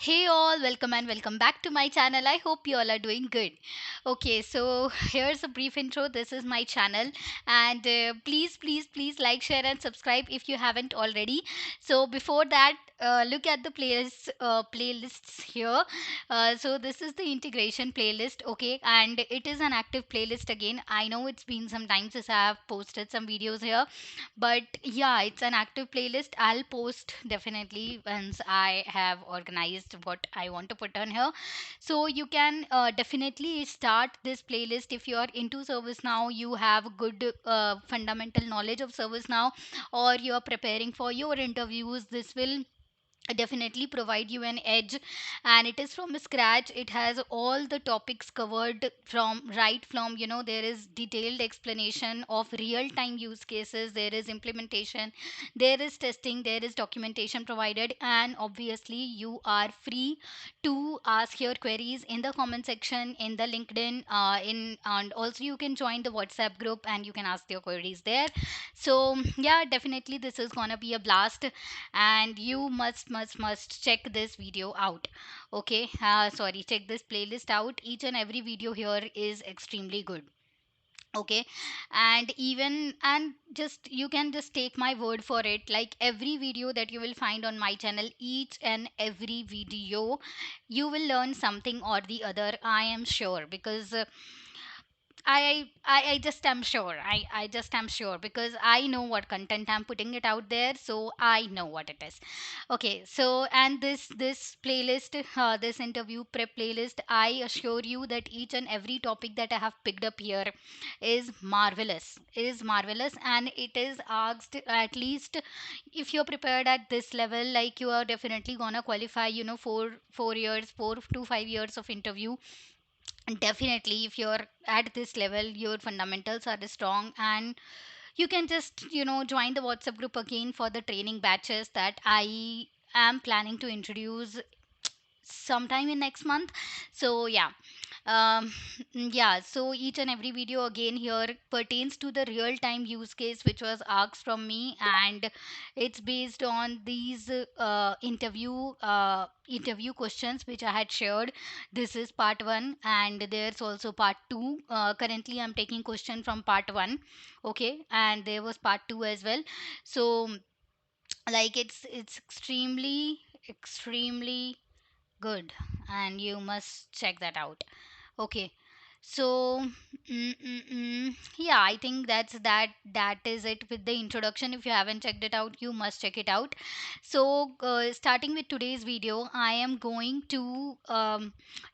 Hey all, welcome and welcome back to my channel. I hope you all are doing good. Okay, so here's a brief intro. This is my channel, and please like, share, and subscribe if you haven't already. So before that, look at the playlists here. So this is the integration playlist, okay, and it is an active playlist again. I know it's been some time since I have posted some videos here, but yeah, it's an active playlist. I'll post definitely once I have organized what I want to put on here. So you can definitely start this playlist if you are into ServiceNow, you have good fundamental knowledge of ServiceNow, or you are preparing for your interviews. This will definitely provide you an edge, and it is from scratch. It has all the topics covered from there is detailed explanation of real time use cases, there is implementation, there is testing, there is documentation provided, and obviously you are free to ask your queries in the comment section, in the LinkedIn, in and also you can join the WhatsApp group and you can ask your queries there. So yeah, definitely this is gonna be a blast, and you must check this video out. Okay, sorry, check this playlist out. Each and every video here is extremely good. Okay, and just you can just take my word for it, like every video that you will find on my channel, each and every video you will learn something or the other, I am sure, because I just am sure. I just am sure because I know what content I'm putting it out there, so I know what it is. Okay, so and this playlist, this interview prep playlist, I assure you that each and every topic that I have picked up here is marvelous, and it is asked at least if you're prepared at this level, like you are definitely gonna qualify. You know, 4 years, 4 to 5 years of interview. Definitely, if you're at this level, your fundamentals are strong, and you can just, join the WhatsApp group again for the training batches that I am planning to introduce sometime in next month. So yeah, um, yeah, so each and every video again here pertains to the real time use case which was asked from me, and it's based on these interview questions which I had shared. This is part 1, and there's also part 2. Currently I'm taking question from part 1, okay, and there was part 2 as well. So like it's extremely good, and you must check that out. Okay, so yeah, I think that is it with the introduction. If you haven't checked it out, you must check it out. So starting with today's video, I am going to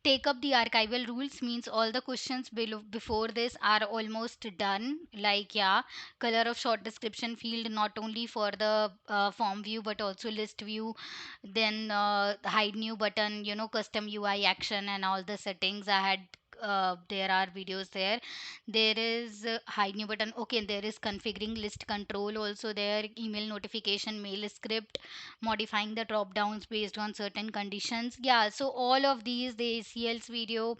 take up the archival rules. Means all the questions below before this are almost done. Like yeah, color of short description field not only for the form view but also list view, then hide new button, custom UI action and all the settings I had. There are videos there. There is hide new button, okay, there is configuring list control also there, email notification, mail script, modifying the drop downs based on certain conditions. Yeah, so all of these, the ACLs video,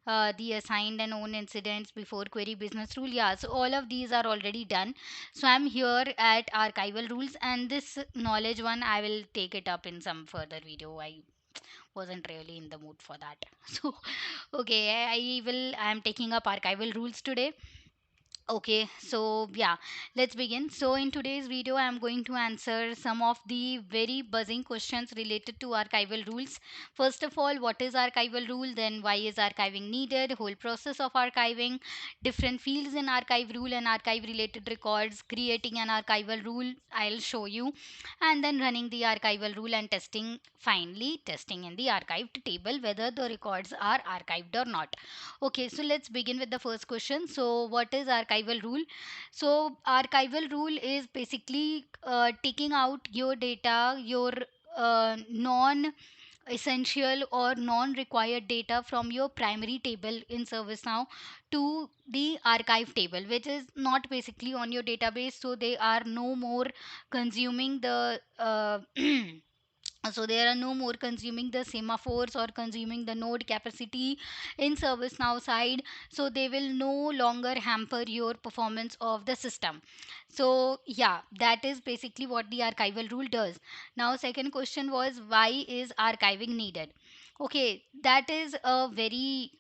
the assigned and own incidents before query business rule. Yeah, so all of these are already done. So I'm here at archival rules, and this knowledge one I will take it up in some further video. I wasn't really in the mood for that. So okay, I'm taking up archival rules today. Okay, so yeah, let's begin. So in today's video, I'm going to answer some of the very buzzing questions related to archival rules. First of all, what is archival rule? Then why is archiving needed? Whole process of archiving, different fields in archive rule and archive related records, creating an archival rule, I'll show you, and then running the archival rule and testing, finally testing in the archived table whether the records are archived or not. Okay, so let's begin with the first question. So, what is archival rule? So, archival rule is basically taking out your data, your non essential or non required data from your primary table in ServiceNow to the archive table, which is not basically on your database. So, they are no more consuming the So there are no more consuming the semaphores or consuming the node capacity in ServiceNow side. So they will no longer hamper your performance of the system. So yeah, that is basically what the archival rule does. Now second question was, why is archiving needed? Okay, that is a very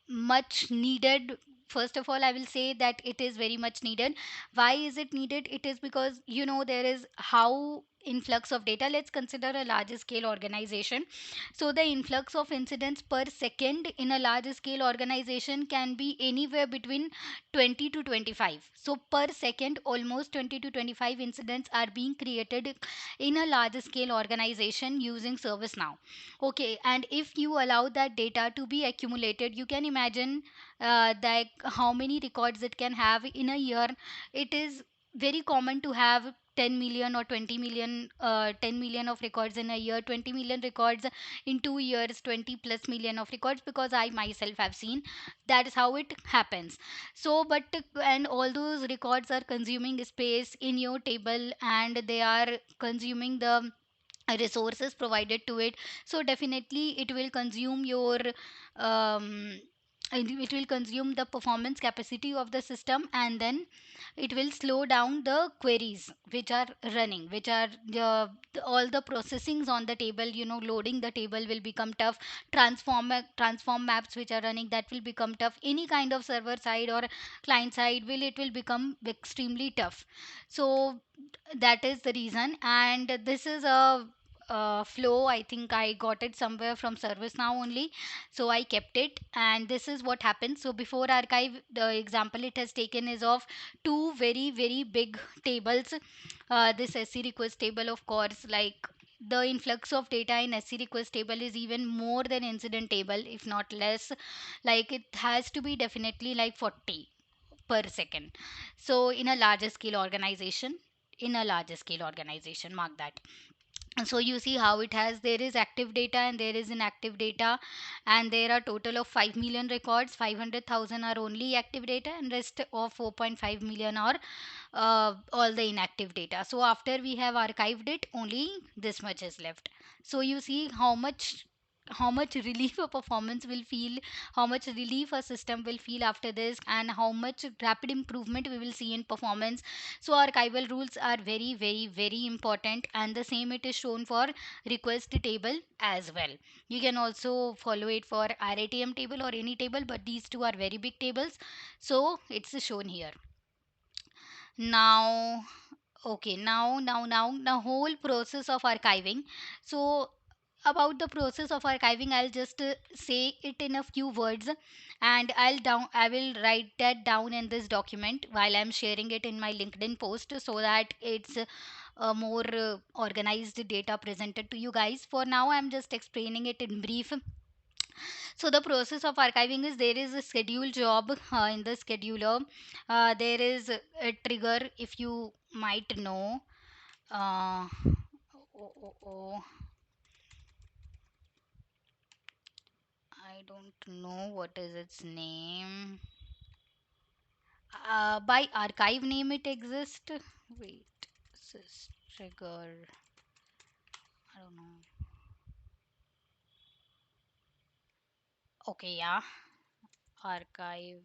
much needed. First of all, I will say that it is very much needed. Why is it needed? It is because, there is how influx of data. Let's consider a large scale organization. So the influx of incidents per second in a large scale organization can be anywhere between 20 to 25. So per second, almost 20 to 25 incidents are being created in a large scale organization using ServiceNow. Okay, and if you allow that data to be accumulated, you can imagine that how many records it can have in a year. It is very common to have 10 million or 20 million, 10 million of records in a year, 20 million records in 2 years, 20 plus million of records, because I myself have seen that is how it happens. So but and all those records are consuming space in your table, and they are consuming the resources provided to it. So definitely it will consume your um, it will consume the performance capacity of the system, and then it will slow down the queries which are running, which are all the processings on the table. Loading the table will become tough. Transform maps which are running, that will become tough. Any kind of server side or client side, will become extremely tough. So that is the reason, and this is a flow. I think I got it somewhere from ServiceNow only, so I kept it. And this is what happens. So before archive, the example it has taken is of two very very big tables. This SC request table, of course, like the influx of data in SC request table is even more than incident table, if not less. Like it has to be definitely like 40 per second. So in a larger scale organization, mark that. And so you see how it has, there is active data and there is inactive data, and there are total of 5 million records. 500,000 are only active data, and rest of 4.5 million are all the inactive data. So after we have archived it, only this much is left. So you see how much relief a performance will feel, how much relief a system will feel after this, and how much rapid improvement we will see in performance. So archival rules are very very very important, and the same it is shown for request table as well. You can also follow it for RATM table or any table, but these two are very big tables, so it's shown here. Now, okay, now the whole process of archiving. So about the process of archiving, I'll just say it in a few words, and I will write that down in this document while I'm sharing it in my LinkedIn post, so that it's a more organized data presented to you guys. For now, I'm just explaining it in brief. So the process of archiving is, there is a schedule job in the scheduler. There is a trigger, if you might know. Uh, oh, oh, oh, I don't know what is its name. By archive name it exists. Wait, trigger. I don't know. Okay, yeah, archive.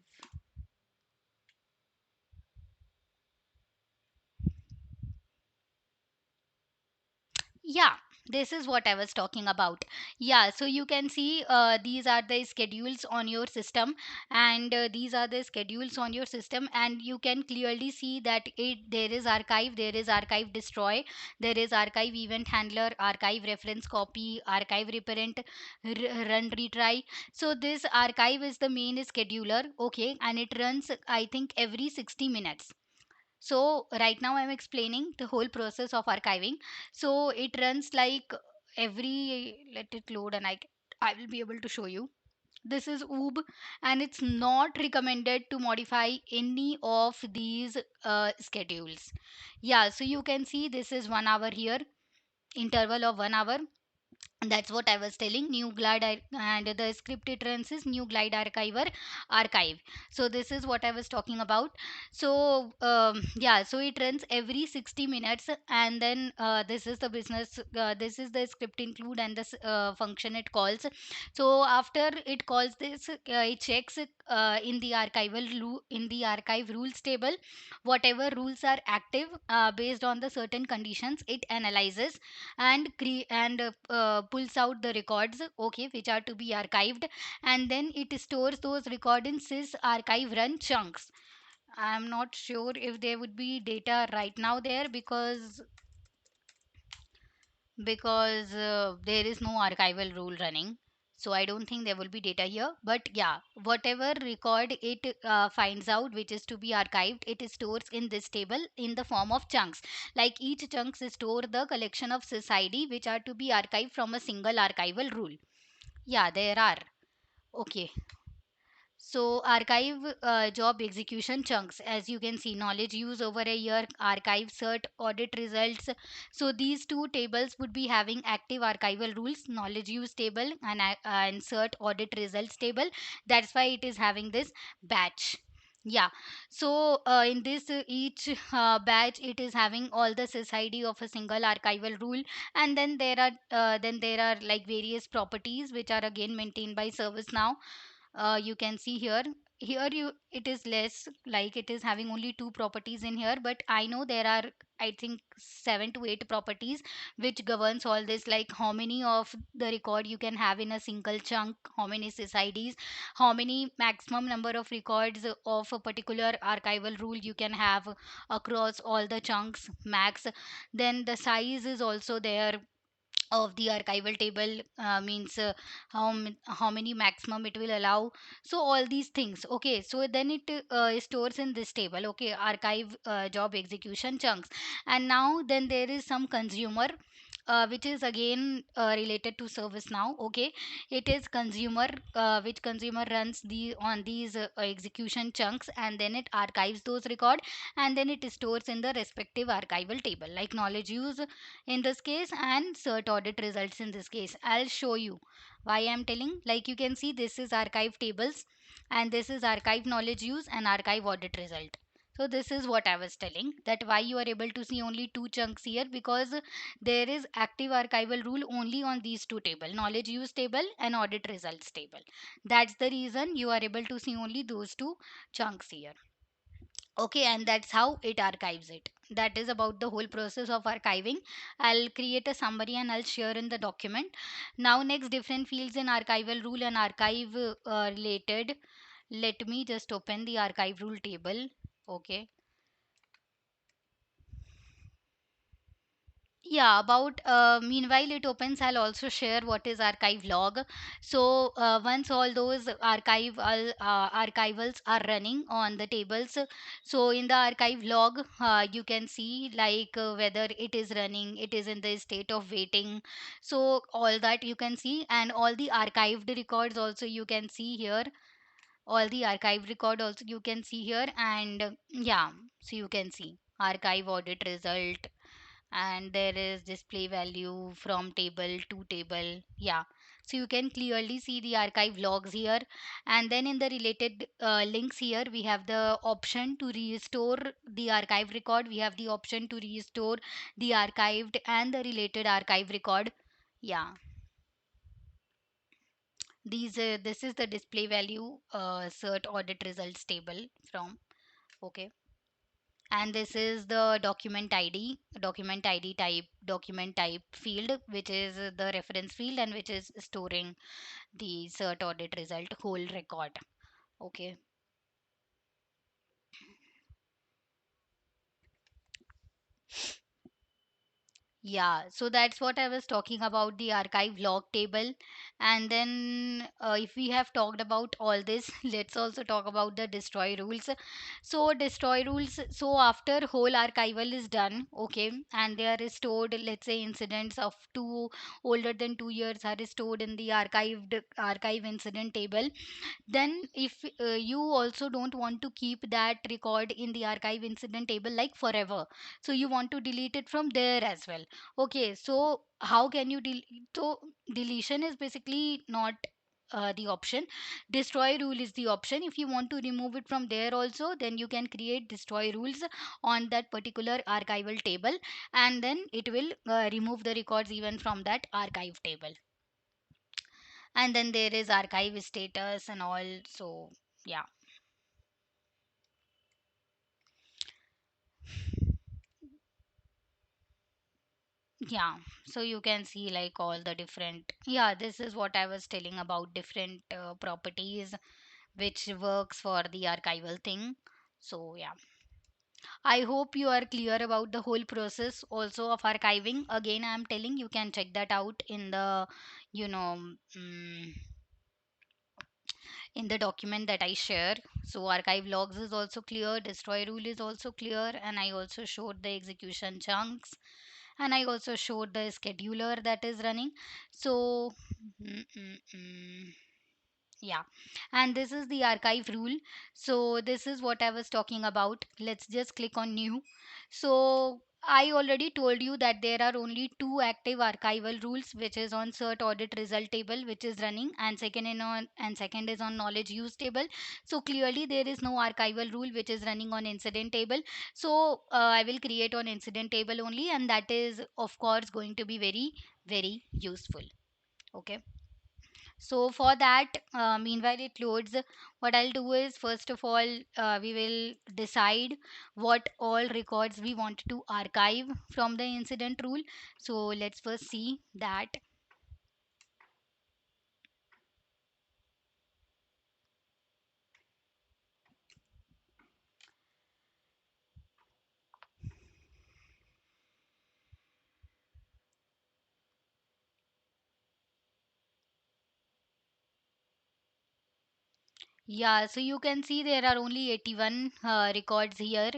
Yeah, this is what I was talking about. Yeah, so you can see these are the schedules on your system, and these are the schedules on your system, and you can clearly see that there is archive, there is archive destroy, there is archive event handler, archive reference copy, archive reparent, run retry. So this archive is the main scheduler, okay, and it runs, I think, every 60 minutes. So right now I'm explaining the whole process of archiving. So it runs like every, let it load, and I will be able to show you. This is oob, and it's not recommended to modify any of these schedules. Yeah, so you can see this is 1 hour here, interval of 1 hour. That's what I was telling. New glide and the script it runs is new glide archiver archive. So this is what I was talking about. So yeah, so it runs every 60 minutes, and then this is the business, this is the script include and the function it calls. So after it calls this, it checks in the in the archive rules table whatever rules are active, based on the certain conditions it analyzes and pulls out the records, okay, which are to be archived, and then it stores those records in sys archive run chunks. I'm not sure if there would be data right now there, because there is no archival rule running, so I don't think there will be data here. But yeah, whatever record it finds out which is to be archived, it stores in this table in the form of chunks. Like each chunks store the collection of sys id which are to be archived from a single archival rule. Yeah, there are. Okay, so archive job execution chunks, as you can see, knowledge use over a year, archive cert audit results. So these two tables would be having active archival rules, knowledge use table and cert audit results table. That's why it is having this batch. Yeah, so in this each batch it is having all the sys id of a single archival rule, and then there are like various properties which are again maintained by ServiceNow. You can see here you it is less, like it is having only two properties in here, but I know there are, I think, 7 to 8 properties which governs all this, like how many of the record you can have in a single chunk, how many sysids, how many maximum number of records of a particular archival rule you can have across all the chunks max. Then the size is also there of the archival table, means how many maximum it will allow. So all these things, okay, so then it stores in this table, okay, archive job execution chunks. And now then there is some consumer, which is again related to ServiceNow, okay. It is consumer, which consumer runs the on these execution chunks, and then it archives those record, and then it stores in the respective archival table, like knowledge use in this case and cert audit results in this case. I'll show you why I'm telling. Like you can see, this is archive tables, and this is archive knowledge use and archive audit result. So this is what I was telling, that why you are able to see only two chunks here, because there is active archival rule only on these two table, knowledge use table and audit results table. That's the reason you are able to see only those two chunks here. Okay, and that's how it archives it. That is about the whole process of archiving. I'll create a summary and I'll share in the document. Now next, different fields in archival rule and archive related. Let me just open the archive rule table. Okay. Yeah, about meanwhile it opens, I'll also share what is archive log. So once all those archivals are running on the tables, so in the archive log, you can see like whether it is running, it is in the state of waiting. So all that you can see, and all the archived records also you can see here. All the archive record also you can see here, and yeah, so you can see archive audit result, and there is display value from table to table. Yeah, so you can clearly see the archive logs here. And then in the related links here, we have the option to restore the archive record, we have the option to restore the archived and the related archive record. Yeah, this is the display value cert audit results table from, okay. And this is the document id type, document type field, which is the reference field and which is storing the cert audit result whole record, okay. Yeah, so that's what I was talking about, the archive log table. And then, if we have talked about all this, let's also talk about the destroy rules. So, destroy rules, so after whole archival is done, okay, and they are stored, let's say incidents of two older than 2 years are stored in the archive incident table. Then if you also don't want to keep that record in the archive incident table like forever, so you want to delete it from there as well, Okay, so how can you so deletion is basically not the option. Destroy rule is the option. If you want to remove it from there also, then you can create destroy rules on that particular archival table, and then it will remove the records even from that archive table. And then there is archive status and all. So yeah. Yeah, so you can see like all the different, yeah, this is what I was telling about different properties which works for the archival thing. So yeah, I hope you are clear about the whole process also of archiving. Again, I am telling you can check that out in the, you know, in the document that I share. So archive logs is also clear, destroy rule is also clear, and I also showed the execution chunks, and I also showed the scheduler that is running. So mm, mm, mm, yeah, and this is the archive rule. So this is what I was talking about. Let's just click on new. So I already told you that there are only two active archival rules, which is on cert audit result table, which is running, and second is on knowledge use table. So clearly there is no archival rule which is running on incident table. So I will create on incident table only, and that is of course going to be very useful. Okay, so for that, meanwhile it loads, what I'll do is first of all, we will decide what all records we want to archive from the incident rule. So let's first see that. Yeah, so you can see there are only 81 records here,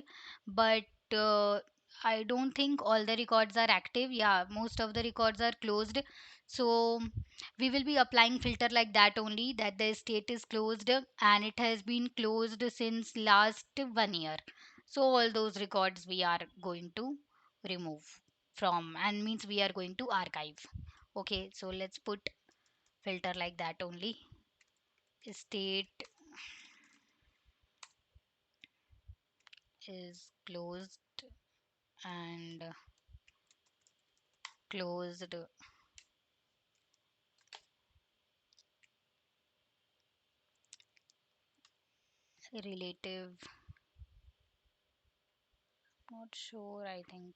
but I don't think all the records are active. Yeah, most of the records are closed. So we will be applying filter like that only, that the state is closed and it has been closed since last 1 year. So all those records we are going to remove from, and means we are going to archive. Okay, so let's put filter like that only. State is closed and closed relative, not sure, I think.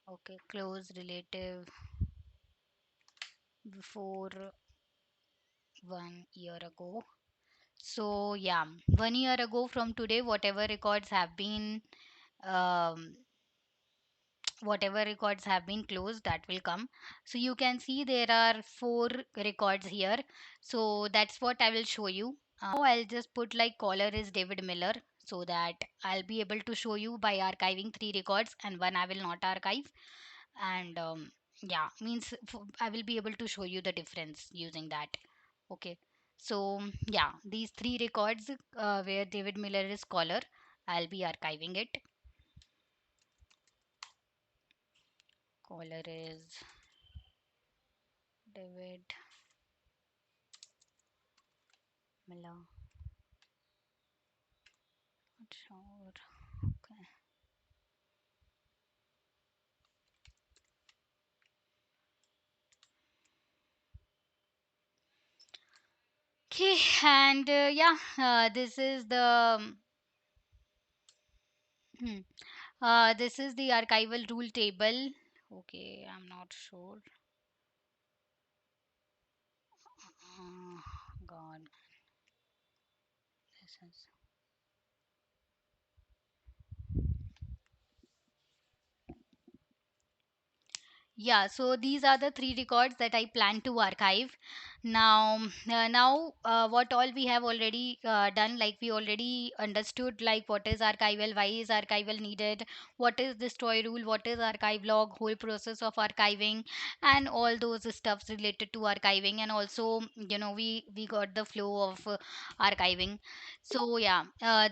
Okay, closed relative before 1 year ago. So yeah, 1 year ago from today, whatever records have been um, whatever records have been closed, that will come. So you can see there are four records here. So that's what I will show you. I'll just put like caller is David Miller, so that I'll be able to show you by archiving three records and one I will not archive. And yeah, means I will be able to show you the difference using that. Okay, so yeah, these three records where David Miller is caller, I'll be archiving it. Caller is David Miller. Not sure. Okay. Okay, and yeah, this is the hmm, this is the archival rule table. Okay, I'm not sure. God, this is. Yeah, so these are the three records that I plan to archive. Now, what all we have already done, like we already understood, like what is archival, why is archival needed, what is destroy rule, what is archive log, whole process of archiving, and all those stuffs related to archiving, and also we got the flow of archiving. So yeah,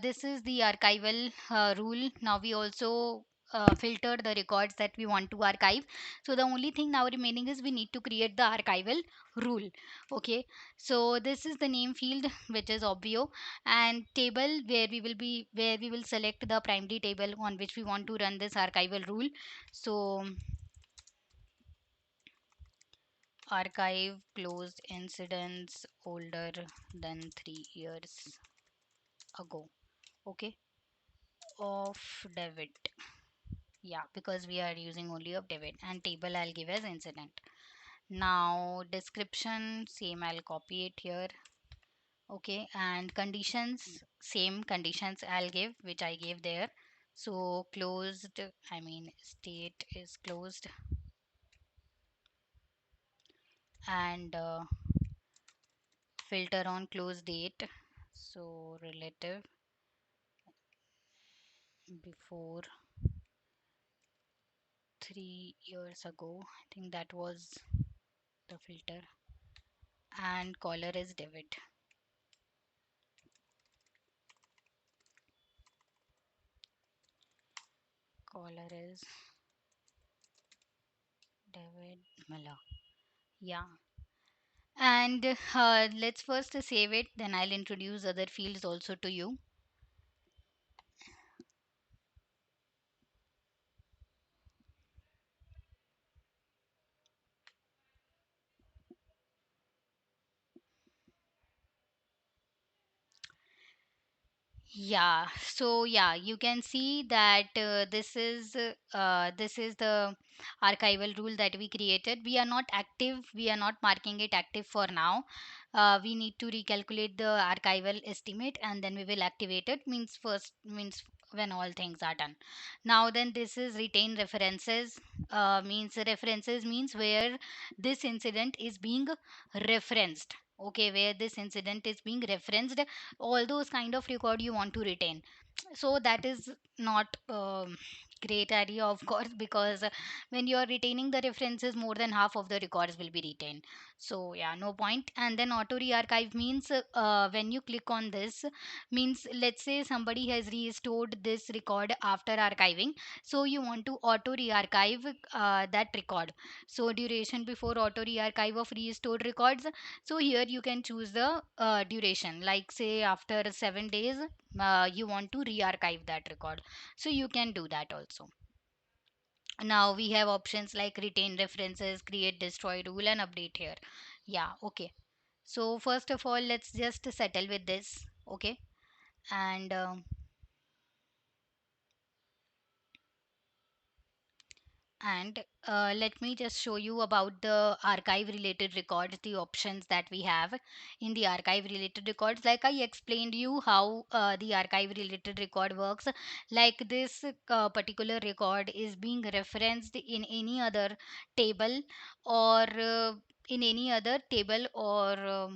this is the archival rule. Now we also filter the records that we want to archive. So the only thing now remaining is we need to create the archival rule. Okay, so this is the name field, which is obvio, and table where we will select the primary table on which we want to run this archival rule. So archive closed incidents older than 3 years ago. Okay, of debit. Yeah, because we are using only of debit, and table I'll give as incident. Now description same, I'll copy it here. Okay, and conditions same conditions I'll give which I gave there. So closed, I mean state is closed, and filter on close date. So relative before 3 years ago, I think that was the filter, and caller is debit. Caller is David Miller. Yeah. And let's first save it, then I'll introduce other fields also to you. Yeah, so yeah, you can see that this is the archival rule that we created. We are not active, we are not marking it active for now. We need to recalculate the archival estimate and then we will activate it. Means first means when all things are done. Now then, this is retain references. Means references means where this incident is being referenced. Okay, where this incident is being referenced, all those kind of record you want to retain. So that is not great idea, of course, because when you are retaining the references, more than half of the records will be retained. So yeah, no point. And then auto rearchive means when you click on this, means let's say somebody has restored this record after archiving, so you want to auto rearchive that record. So duration before auto rearchive of restored records, so here you can choose the duration, like say after 7 days you want to re-archive that record, so you can do that also. Now we have options like retain references, create destroy rule, and update here. Yeah, okay. So first of all, let's just settle with this. Okay, and And let me just show you about the archive related records, the options that we have in the archive related records. Like I explained you how the archive related record works. Like this particular record is being referenced in any other table, or in any other table, or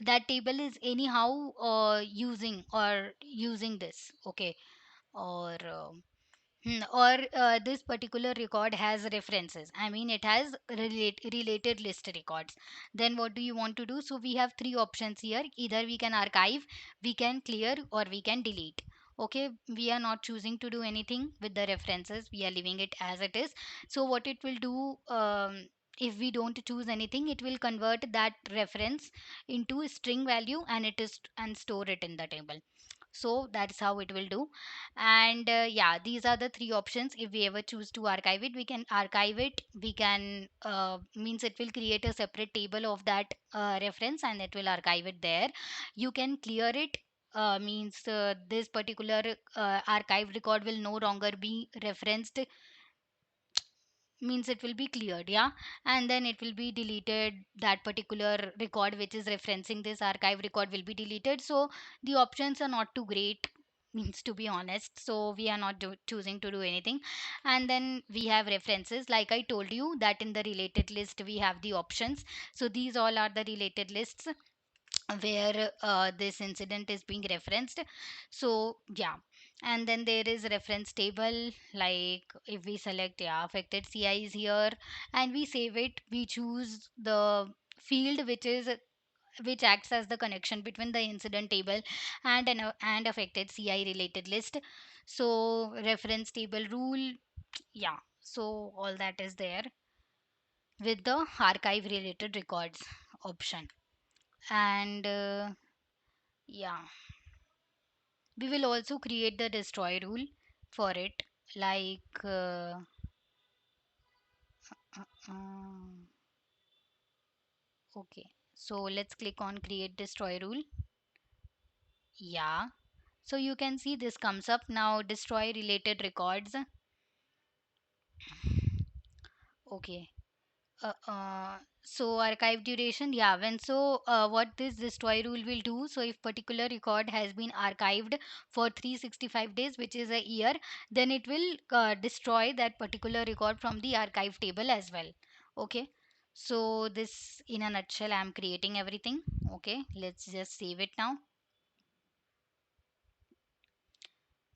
that table is anyhow using this. Okay, or or this particular record has references, I mean it has related list records. Then what do you want to do? So we have three options here: either we can archive, we can clear, or we can delete. Okay, we are not choosing to do anything with the references, we are leaving it as it is. So what it will do, if we don't choose anything, it will convert that reference into a string value, and it is and store it in the table. So that's how it will do. And yeah, these are the three options. If we ever choose to archive it, we can archive it, we can means it will create a separate table of that reference, and it will archive it there. You can clear it, means this particular archive record will no longer be referenced, means it will be cleared. Yeah, and then it will be deleted. That particular record which is referencing this archive record will be deleted. So the options are not too great, means to be honest, so we are not choosing to do anything. And then we have references, like I told you that in the related list we have the options. So these all are the related lists where this incident is being referenced. So yeah, and then there is reference table. Like if we select, yeah, affected ci is here, and we save it, we choose the field which is which acts as the connection between the incident table and affected CI related list. So reference table rule, yeah, so all that is there with the archive related records option. And yeah, we will also create the destroy rule for it, like um, okay, so let's click on create destroy rule. Yeah, so you can see this comes up now, destroy related records. Okay. So archive duration, yeah, what this destroy rule will do, so if particular record has been archived for 365 days, which is a year, then it will destroy that particular record from the archive table as well. Okay, so this in a nutshell, I'm creating everything. Okay, let's just save it now.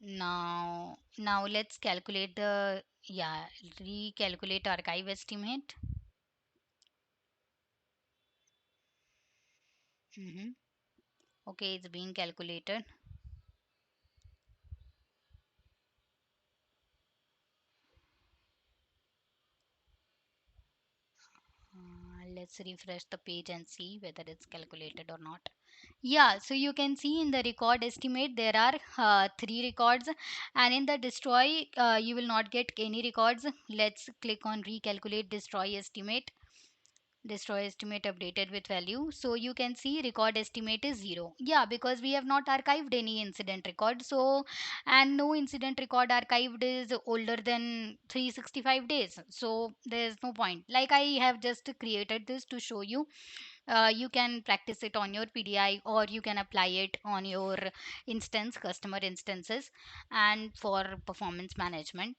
Now let's calculate the, yeah, recalculate archive estimate. Mm-hmm. Okay, it's being calculated. Let's refresh the page and see whether it's calculated or not. Yeah, so you can see in the record estimate there are three records, and in the destroy you will not get any records. Let's click on recalculate destroy estimate. Destroy estimate updated with value, so you can see record estimate is 0. Yeah, because we have not archived any incident record, so and no incident record archived is older than 365 days, so there's no point. Like, I have just created this to show you. You can practice it on your PDI, or you can apply it on your instance, customer instances, and for performance management.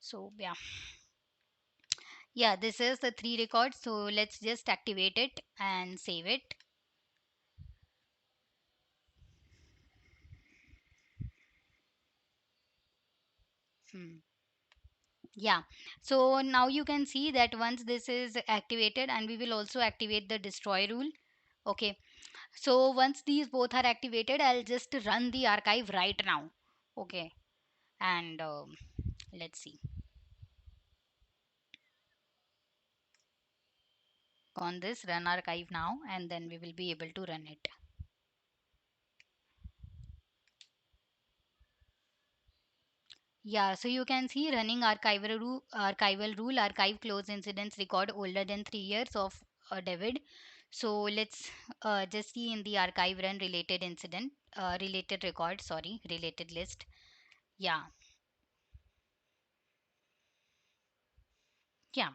So yeah, yeah, this is the three records, so let's just activate it and save it. Hmm. Yeah, so now you can see that once this is activated, and we will also activate the destroy rule. Okay, so once these both are activated, I'll just run the archive right now. Okay, and let's see on this run archive now, and then we will be able to run it. Yeah, so you can see running archival rule, archive close incidents record older than 3 years of David. So let's just see in the archive run related incident, related record, sorry, related list. Yeah, yeah.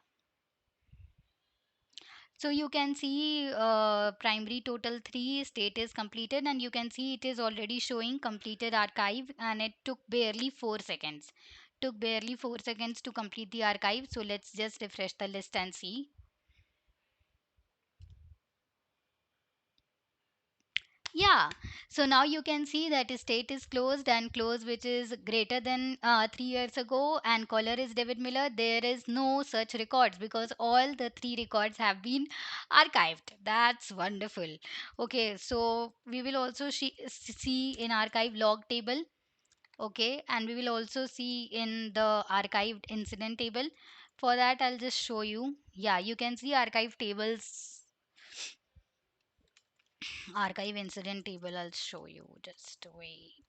So you can see primary total 3 state is completed, and you can see it is already showing completed archive, and it took barely 4 seconds. Took barely 4 seconds to complete the archive. So let's just refresh the list and see. Yeah, so now you can see that state is closed, and close which is greater than 3 years ago, and caller is David Miller. There is no such records because all the three records have been archived. That's wonderful. Okay, so we will also see in archive log table. Okay, and we will also see in the archived incident table. For that, I'll just show you. Yeah, you can see archive tables, archive incident table. I'll show you, just wait.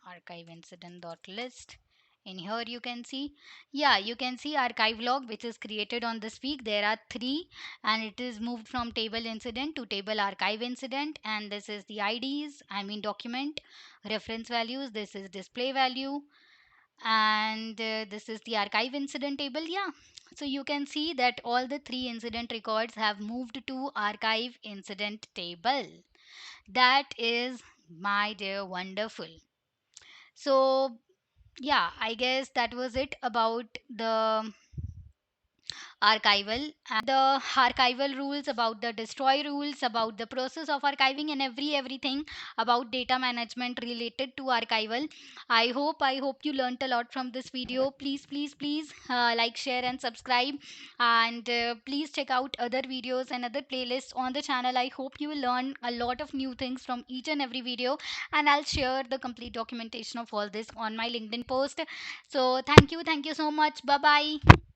Archive incident dot list. In here you can see, yeah, you can see archive log which is created on this week. There are three, and it is moved from table incident to table archive incident, and this is the IDs, I mean document reference values, this is display value, and this is the archive incident table. Yeah, so you can see that all the three incident records have moved to archive incident table. That is, my dear, wonderful. So, yeah, I guess that was it about the archival, the archival rules, about the destroy rules, about the process of archiving, and everything about data management related to archival. I hope you learned a lot from this video. Please like, share, and subscribe, and please check out other videos and other playlists on the channel. I hope you will learn a lot of new things from each and every video, and I'll share the complete documentation of all this on my LinkedIn post. So thank you so much. Bye bye.